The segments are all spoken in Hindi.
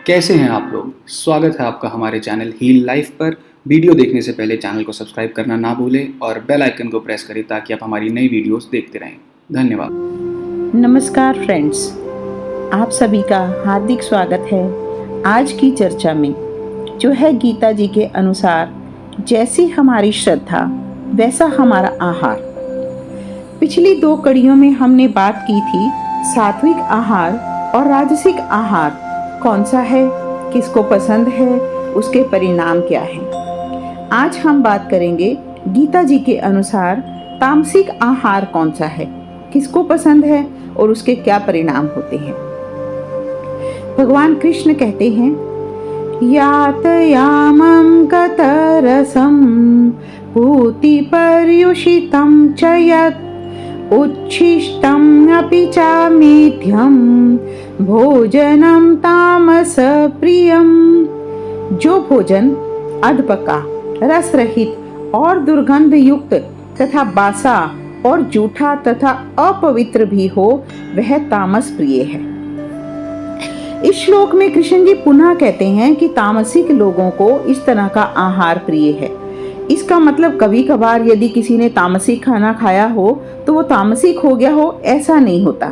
कैसे हैं आप लोग। स्वागत है आपका हमारे चैनल हील लाइफ पर। वीडियो देखने से पहले चैनल को सब्सक्राइब करना ना भूलें और बेल आइकन को प्रेस करें ताकि आप हमारी नई वीडियोस देखते रहें। धन्यवाद। नमस्कार फ्रेंड्स, आप सभी का हार्दिक स्वागत है आज की चर्चा में, जो है गीता जी के अनुसार जैसी हमारी श्रद्धा वैसा हमारा आहार। पिछली 2 कड़ियों में हमने बात की थी सात्विक आहार और राजसिक आहार कौन सा है, किसको पसंद है, उसके परिणाम क्या हैं। आज हम बात करेंगे गीता जी के अनुसार तामसिक आहार कौन सा है, किसको पसंद है और उसके क्या परिणाम होते हैं। भगवान कृष्ण कहते हैं, यातयामं कतरसं पूति पर्युषितं च यत् उच्छिष्टम् अपि च मेध्यं भोजनं तामस प्रियम। जो भोजन अधपका, रस रहित और दुर्गंध युक्त तथा बासा और जूठा तथा अपवित्र भी हो, वह तामस प्रिय है। इस श्लोक में कृष्ण जी पुनः कहते हैं कि तामसिक लोगों को इस तरह का आहार प्रिय है। इसका मतलब कभी कभार यदि किसी ने तामसिक खाना खाया हो तो वो तामसिक हो गया हो, ऐसा नहीं होता।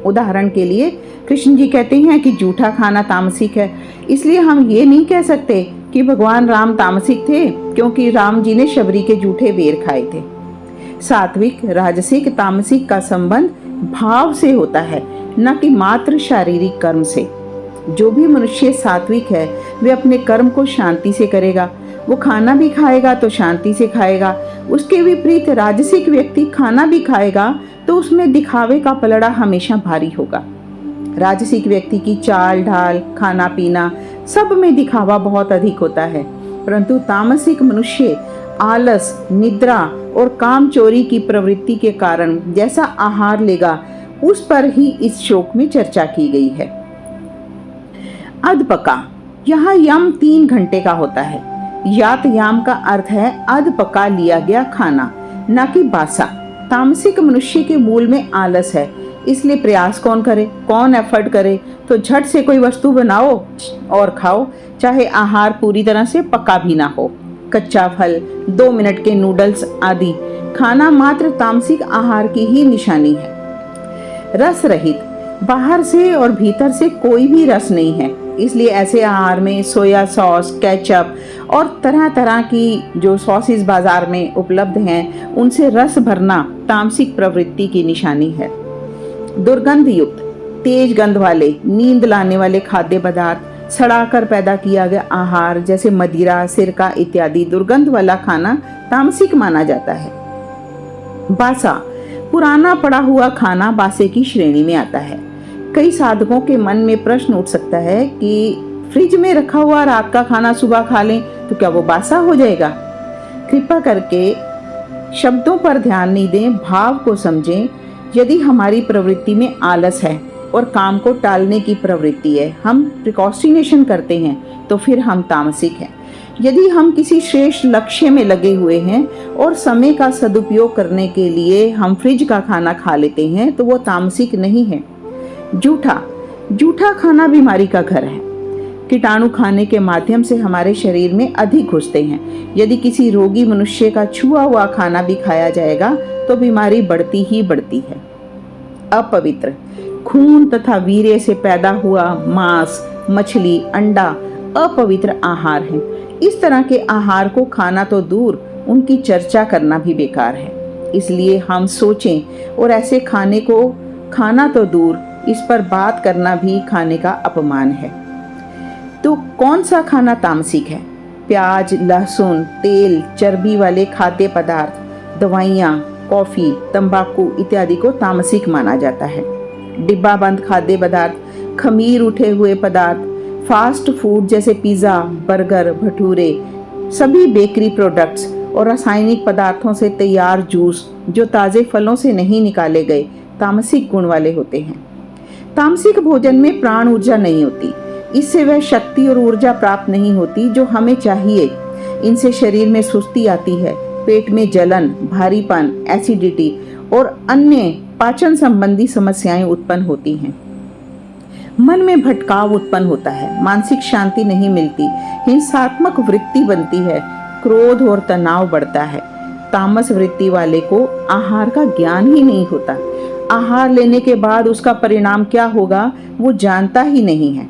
उदाहरण के लिए कृष्ण जी कहते हैं कि जूठा खाना तामसिक है, इसलिए हम ये नहीं कह सकते कि भगवान राम तामसिक थे क्योंकि राम जी ने शबरी के जूठे बेर खाए थे। सात्विक, राजसिक, तामसिक का संबंध भाव से होता है, न कि मात्र शारीरिक कर्म से। जो भी मनुष्य सात्विक है वे अपने कर्म को शांति से करेगा। वो खाना भी खाएगा तो शांति से खाएगा। उसके विपरीत राजसिक व्यक्ति खाना भी खाएगा तो उसमें दिखावे का पलड़ा हमेशा भारी होगा। राजसिक व्यक्ति की चाल ढाल, खाना पीना सब में दिखावा बहुत अधिक होता है, परंतु तामसिक मनुष्य आलस, निद्रा और काम चोरी की प्रवृत्ति के कारण जैसा आहार लेगा उस पर ही इस श्लोक में चर्चा की गई है। अधपका, यहाँ यम 3 घंटे का होता है। यातयाम का अर्थ है अधपका लिया गया खाना, न कि बासा। तामसिक मनुष्य के मूल में आलस है, इसलिए प्रयास कौन करे, कौन एफर्ट करे। तो झट से कोई वस्तु बनाओ और खाओ, चाहे आहार पूरी तरह से पका भी ना हो। कच्चा फल, 2 मिनट के नूडल्स आदि खाना मात्र तामसिक आहार की ही निशानी है। रस रहित, बाहर से और भीतर से कोई भी रस नहीं है, इसलिए ऐसे आहार में सोया सॉस, केचप और तरह तरह की जो सॉसेस बाजार में उपलब्ध हैं, उनसे रस भरना तामसिक प्रवृत्ति की निशानी है। दुर्गंध युक्त, तेज गंध वाले, नींद लाने वाले खाद्य पदार्थ, सड़ाकर पैदा किया गया आहार जैसे मदिरा, सिरका इत्यादि दुर्गंध वाला खाना तामसिक माना जाता है। बासा, पुराना पड़ा हुआ खाना बासे की श्रेणी में आता है। कई साधकों के मन में प्रश्न उठ सकता है कि फ्रिज में रखा हुआ रात का खाना सुबह खा लें तो क्या वो बासा हो जाएगा। कृपया करके शब्दों पर ध्यान नहीं दें, भाव को समझें। यदि हमारी प्रवृत्ति में आलस है और काम को टालने की प्रवृत्ति है, हम प्रिकॉस्टिनेशन करते हैं, तो फिर हम तामसिक हैं। यदि हम किसी श्रेष्ठ लक्ष्य में लगे हुए हैं और समय का सदुपयोग करने के लिए हम फ्रिज का खाना खा लेते हैं, तो वो तामसिक नहीं है। जूठा खाना बीमारी का घर है। कीटाणु खाने के माध्यम से हमारे शरीर में अधिक घुसते हैं। यदि किसी रोगी मनुष्य का छुआ हुआ खाना भी खाया जाएगा तो बीमारी बढ़ती ही बढ़ती है। अपवित्र, खून तथा वीर्य से पैदा हुआ मांस, मछली, अंडा अपवित्र आहार है। इस तरह के आहार को खाना तो दूर, उनकी चर्चा करना भी बेकार है। इसलिए हम सोचें और ऐसे खाने को खाना तो दूर, इस पर बात करना भी खाने का अपमान है। तो कौन सा खाना तामसिक है? प्याज, लहसुन, तेल, चर्बी वाले खाद्य पदार्थ, दवाइयाँ, कॉफी, तंबाकू इत्यादि को तामसिक माना जाता है। डिब्बा बंद खाद्य पदार्थ, खमीर उठे हुए पदार्थ, फास्ट फूड जैसे पिज़्ज़ा, बर्गर, भटूरे, सभी बेकरी प्रोडक्ट्स और रासायनिक पदार्थों से तैयार जूस जो ताज़े फलों से नहीं निकाले गए, तामसिक गुण वाले होते हैं। तामसिक भोजन में प्राण ऊर्जा नहीं होती, इससे वह शक्ति और ऊर्जा प्राप्त नहीं होती जो हमें चाहिए। इनसे शरीर में सुस्ती आती है, पेट में जलन, भारीपन, एसिडिटी और अन्य पाचन संबंधी समस्याएं उत्पन्न होती हैं। मन में भटकाव उत्पन्न होता है, मानसिक शांति नहीं मिलती, हिंसात्मक वृत्ति बनती है, क्रोध और तनाव बढ़ता है। तामस वृत्ति वाले को आहार का ज्ञान ही नहीं होता। आहार लेने के बाद उसका परिणाम क्या होगा वो जानता ही नहीं है।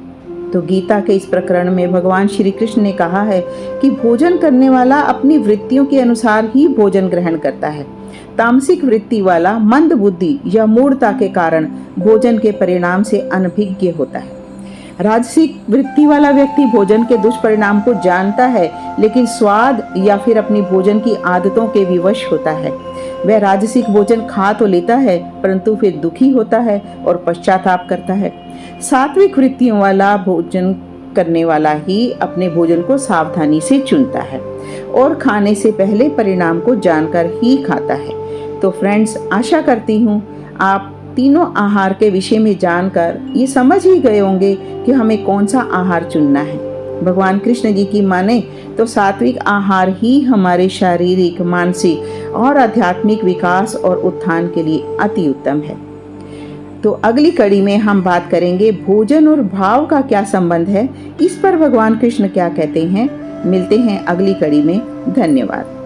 तो गीता के इस प्रकरण में भगवान श्री कृष्ण ने कहा है कि भोजन करने वाला अपनी वृत्तियों के अनुसार ही भोजन ग्रहण करता है। तामसिक वृत्ति वाला मंद बुद्धि या मूढ़ता के कारण भोजन के परिणाम से अनभिज्ञ होता है। राजसिक वृत्ति वाला व्यक्ति भोजन के दुष्परिणाम को जानता है, लेकिन स्वाद या फिर अपनी भोजन की आदतों के विवश होता है। वह राजसिक भोजन खा तो लेता है, परंतु फिर दुखी होता है और पश्चाताप करता है। सात्विक वृत्तियों वाला भोजन करने वाला ही अपने भोजन को सावधानी से चुनता है और खाने से पहले परिणाम को जानकर ही खाता है। तो फ्रेंड्स, आशा करती हूँ आप तीनों आहार के विषय में जानकर ये समझ ही गए होंगे कि हमें कौन सा आहार चुनना है। भगवान कृष्ण जी की माने तो सात्विक आहार ही हमारे शारीरिक, मानसिक और आध्यात्मिक विकास और उत्थान के लिए अति उत्तम है। तो अगली कड़ी में हम बात करेंगे भोजन और भाव का क्या संबंध है, इस पर भगवान कृष्ण क्या कहते हैं। मिलते हैं अगली कड़ी में। धन्यवाद।